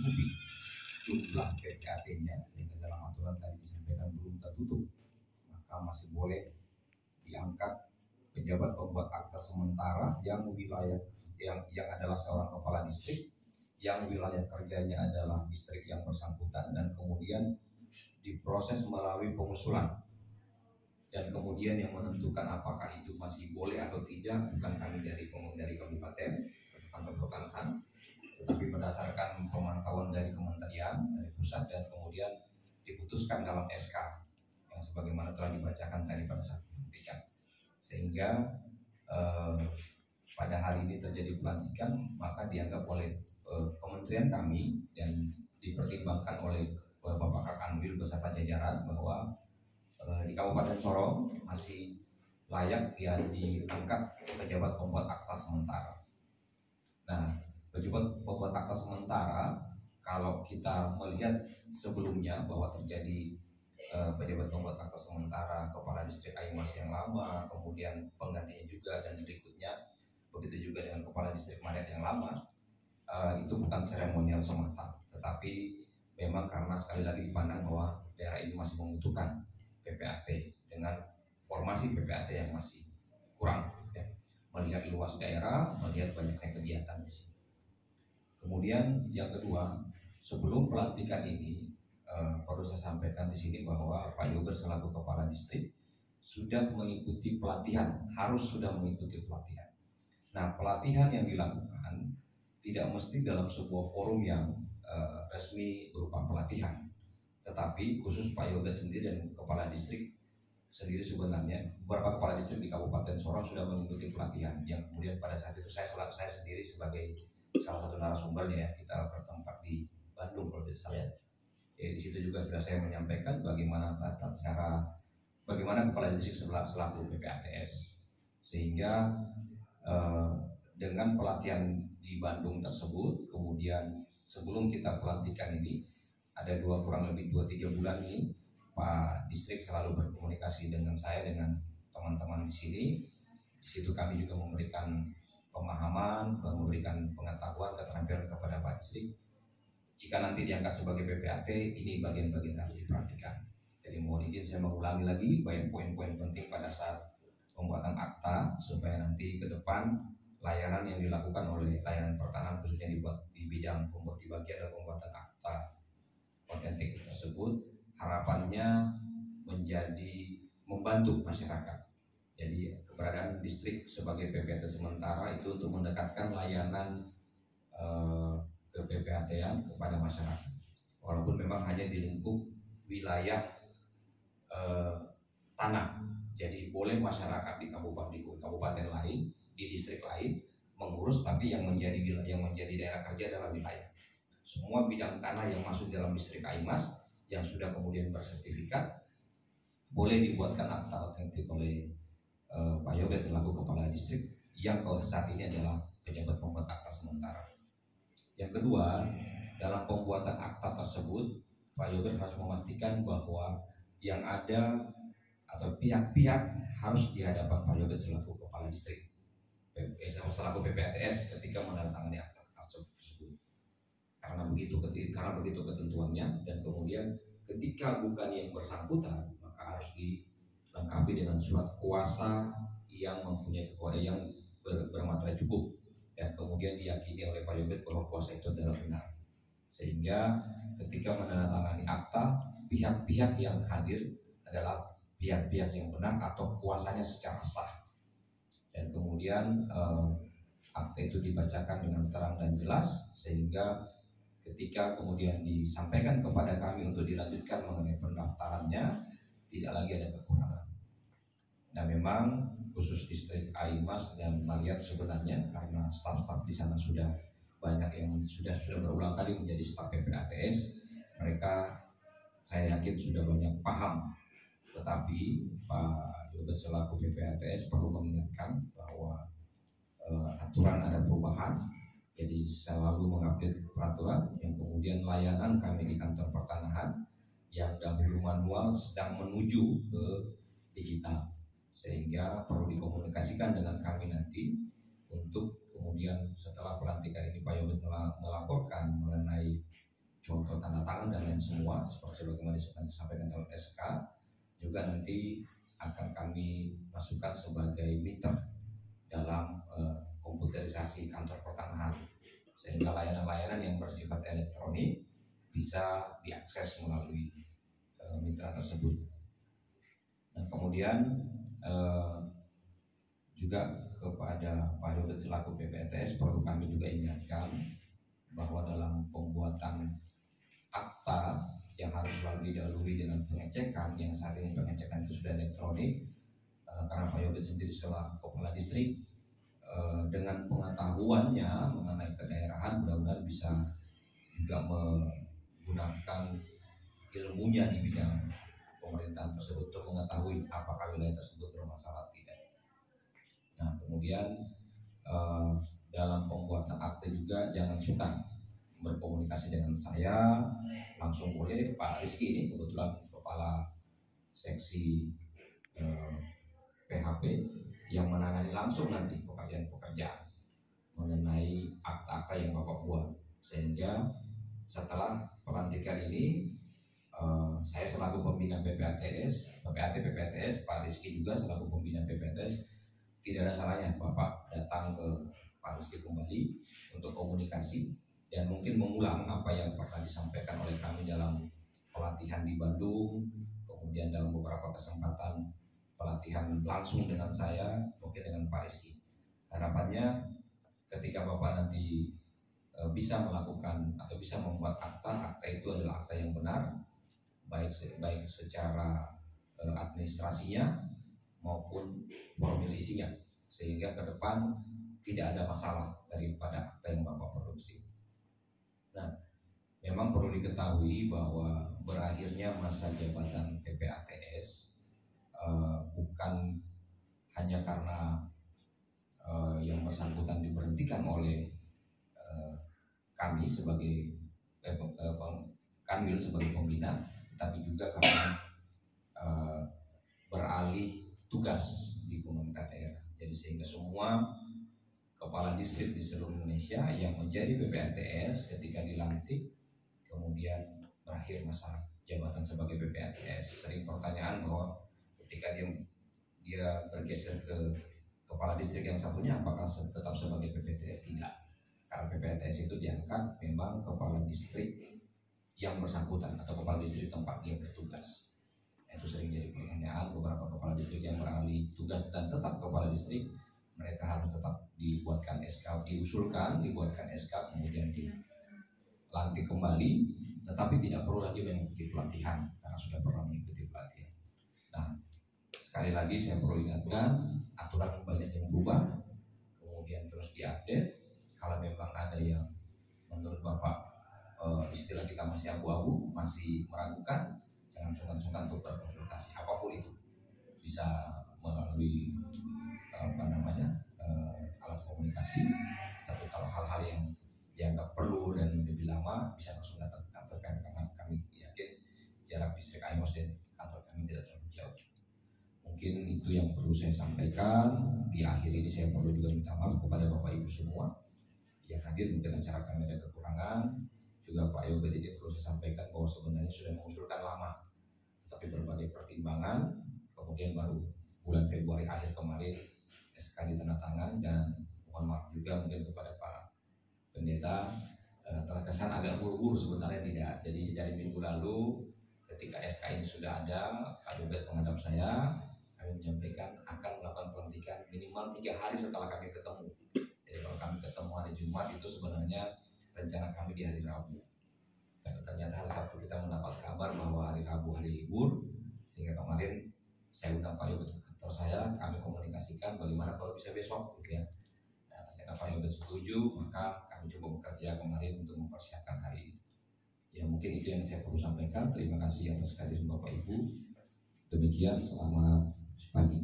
mencukupi jumlah PPAT-nya, sehingga dalam aturan tadi disampaikan belum tertutup, maka masih boleh diangkat pejabat pembuat akta sementara yang wilayah yang adalah seorang kepala distrik, yang wilayah kerjanya adalah distrik yang bersangkutan, dan kemudian diproses melalui pengusulan, dan kemudian yang menentukan apakah itu masih boleh atau tidak bukan kami dari kabupaten atau kantor pertanahan, tetapi berdasarkan pemantauan dari kementerian, dari pusat, dan kemudian diputuskan dalam SK yang sebagaimana telah dibacakan tadi pada saat pelantikan. Sehingga pada hari ini terjadi pelantikan, maka dianggap oleh kementerian kami dan dipertimbangkan oleh Bapak Kakanwil beserta jajaran bahwa di Kabupaten Sorong masih layak dia diangkat pejabat pembuat akta sementara. Nah, pejabat pembuat akta sementara, kalau kita melihat sebelumnya bahwa terjadi pejabat pembuat akta sementara kepala distrik Aimas yang lama, kemudian penggantinya juga, dan berikutnya begitu juga dengan kepala distrik Maret yang lama, itu bukan seremonial semata, tetapi memang karena sekali lagi dipandang bahwa daerah ini masih membutuhkan PPAT dengan formasi PPAT yang masih kurang, ya. Melihat luas daerah, melihat banyaknya kegiatan di sini. Kemudian yang kedua, sebelum pelantikan ini perlu saya sampaikan di sini bahwa Pak Yoger selaku kepala distrik sudah mengikuti pelatihan, harus sudah mengikuti pelatihan. Nah, pelatihan yang dilakukan tidak mesti dalam sebuah forum yang resmi berupa pelatihan, tetapi khusus Pak Yoga sendiri dan kepala distrik sendiri, sebenarnya beberapa kepala distrik di Kabupaten Sorong sudah mengikuti pelatihan yang kemudian pada saat itu saya sendiri sebagai salah satu narasumbernya, ya, kita bertempat di Bandung kalau tidak salah. Di situ juga sudah saya menyampaikan bagaimana tata cara, bagaimana kepala distrik selaku PPATS, sehingga dengan pelatihan di Bandung tersebut, kemudian sebelum kita pelantikan ini ada kurang lebih 2-3 bulan ini, Pak Distrik selalu berkomunikasi dengan saya, dengan teman-teman di sini. Di situ kami juga memberikan pemahaman, memberikan pengetahuan, keterampilan kepada Pak Distrik. Jika nanti diangkat sebagai PPAT, ini bagian-bagian harus diperhatikan. Jadi mohon izin saya mengulangi lagi banyak poin-poin penting pada saat pembuatan akta, supaya nanti ke depan layanan yang dilakukan oleh layanan pertanahan khususnya di bidang di bagian pembuatan akta otentik tersebut, harapannya menjadi membantu masyarakat. Jadi keberadaan distrik sebagai PPAT sementara itu untuk mendekatkan layanan ke PPAT-an kepada masyarakat, walaupun memang hanya di lingkup wilayah tanah. Jadi boleh masyarakat di kabupaten lain, di distrik lain mengurus, tapi yang menjadi daerah kerja adalah wilayah. Semua bidang tanah yang masuk dalam distrik Aimas yang sudah kemudian bersertifikat boleh dibuatkan akta otentik oleh Pak Yobet selaku kepala distrik yang saat ini adalah pejabat pembuat akta sementara. Yang kedua, dalam pembuatan akta tersebut Pak Yobet harus memastikan bahwa yang ada atau pihak-pihak harus di hadapan Pak Yobet selaku kepala distrik, selaku PPATS ketika menandatangani akta tersebut. Karena begitu ketentuannya, dan kemudian ketika bukan yang bersangkutan, maka harus dilengkapi dengan surat kuasa yang mempunyai yang bermaterai cukup, dan kemudian diyakini oleh Pak Yobet bahwa kuasa itu adalah benar, sehingga ketika menandatangani akta, pihak-pihak yang hadir adalah pihak-pihak yang benar atau kuasanya secara sah. Dan kemudian akta itu dibacakan dengan terang dan jelas, sehingga ketika kemudian disampaikan kepada kami untuk dilanjutkan mengenai pendaftarannya, tidak lagi ada kekurangan. Nah, memang khusus distrik Aimas dan Mariat sebenarnya karena staf-staf di sana sudah banyak yang sudah berulang kali menjadi staf PPATS, mereka saya yakin sudah banyak paham. Tetapi Pak Yobet selaku PPATS perlu mengingatkan bahwa aturan ada perubahan. Jadi selalu mengupdate peraturan, yang kemudian layanan kami di kantor pertanahan yang dahulu manual sedang menuju ke digital, sehingga perlu dikomunikasikan dengan kami nanti untuk kemudian setelah pelantikan ini Pak Yobet melaporkan mengenai dengan semua seperti bagaimana disampaikan dalam SK, juga nanti akan kami masukkan sebagai meter dalam komputerisasi kantor pertanahan, sehingga layanan-layanan yang bersifat elektronik bisa diakses melalui mitra tersebut. Nah, kemudian juga kepada Pak Yobet selaku PPATS perlu kami juga ingatkan bahwa dalam pembuatan akta yang harus selalu didahului dengan pengecekan, yang saat ini pengecekan itu sudah elektronik, karena Pak Yobet sendiri selaku kepala distrik dengan pengetahuannya mengenai kedaerahan, mudah-mudahan bisa juga menggunakan ilmunya di bidang pemerintahan tersebut untuk mengetahui apakah wilayah tersebut bermasalah atau tidak. Nah, kemudian dalam pembuatan akte juga jangan sungkan berkomunikasi dengan saya, langsung boleh. Pak Rizky ini kebetulan kepala seksi PHP yang menangani langsung nanti pekerjaan mengenai akta-akta yang Bapak buat, sehingga setelah pelantikan ini saya selaku pembina PPATS, Pak Rizky juga selaku pembina PPATS, tidak ada salahnya Bapak datang ke Pak Rizky kembali untuk komunikasi dan mungkin mengulang apa yang pernah disampaikan oleh kami dalam pelatihan di Bandung, kemudian dalam beberapa kesempatan pelatihan langsung dengan saya, mungkin dengan Pak Rizky. Harapannya ketika Bapak nanti bisa melakukan atau bisa membuat akta itu adalah akta yang benar, baik secara administrasinya maupun formil isinya, sehingga ke depan tidak ada masalah daripada akta yang Bapak produksi. Nah, memang perlu diketahui bahwa berakhirnya masa jabatan PPATS bukan hanya karena yang bersangkutan diberhentikan oleh kami sebagai Kanwil sebagai pembina, tapi juga karena beralih tugas di pemerintah daerah. Jadi sehingga semua kepala distrik di seluruh Indonesia yang menjadi PPATS ketika dilantik kemudian berakhir masa jabatan sebagai PPATS, sering pertanyaan bahwa ketika dia bergeser ke kepala distrik yang satunya apakah tetap sebagai PPATS? Tidak, karena PPATS itu diangkat memang kepala distrik yang bersangkutan atau kepala distrik tempat dia bertugas. Itu sering jadi pertanyaan. Beberapa kepala distrik yang beralih tugas dan tetap kepala distrik, mereka harus tetap dibuatkan SK, dibuatkan SK, kemudian dilantik kembali, tetapi tidak perlu lagi mengikuti pelatihan karena sudah pernah mengikuti pelatihan. Nah, sekali lagi saya perlu ingatkan, aturan banyak yang berubah, kemudian terus diupdate. Kalau memang ada yang menurut Bapak istilah kita masih abu-abu, masih meragukan, jangan sungkan-sungkan untuk berkonsultasi, apapun itu, bisa melalui alat komunikasi. Tapi kalau hal-hal yang dianggap perlu dan lebih lama, bisa langsung datang ke kantor kami, karena kami yakin jarak distrik Aimos dan kantor kami tidak terlalu jauh. Mungkin itu yang perlu saya sampaikan. Di akhir ini saya perlu juga minta maaf kepada Bapak Ibu semua yang hadir. Mungkin acara kami ada kekurangan. Juga Pak Yobet ini perlu saya sampaikan bahwa sebenarnya sudah mengusulkan lama, tetapi berbagai pertimbangan kemudian baru bulan Februari akhir kemarin SK ditandatangan. Dan mohon maaf juga mungkin kepada Pak Pendeta, terkesan agak buru-buru, sebenarnya tidak. Jadi dari minggu lalu ketika SK ini sudah ada, Pak Yobet menghadap saya, kami menyampaikan akan melakukan pelantikan minimal 3 hari setelah kami ketemu. Jadi kalau kami ketemu hari Jumat, itu sebenarnya rencana kami di hari Rabu. Dan ternyata hari Sabtu kita mendapat kabar bahwa hari Rabu hari libur, sehingga kemarin saya undang Pak Yobet ke kantor saya, kami komunikasikan bagaimana kalau bisa besok, gitu ya. Nah, ternyata Pak Yobet setuju, maka kami coba bekerja kemarin untuk mempersiapkan hari ini. Ya, mungkin itu yang saya perlu sampaikan. Terima kasih atas kehadiran Bapak Ibu. Demikian, selamat pagi.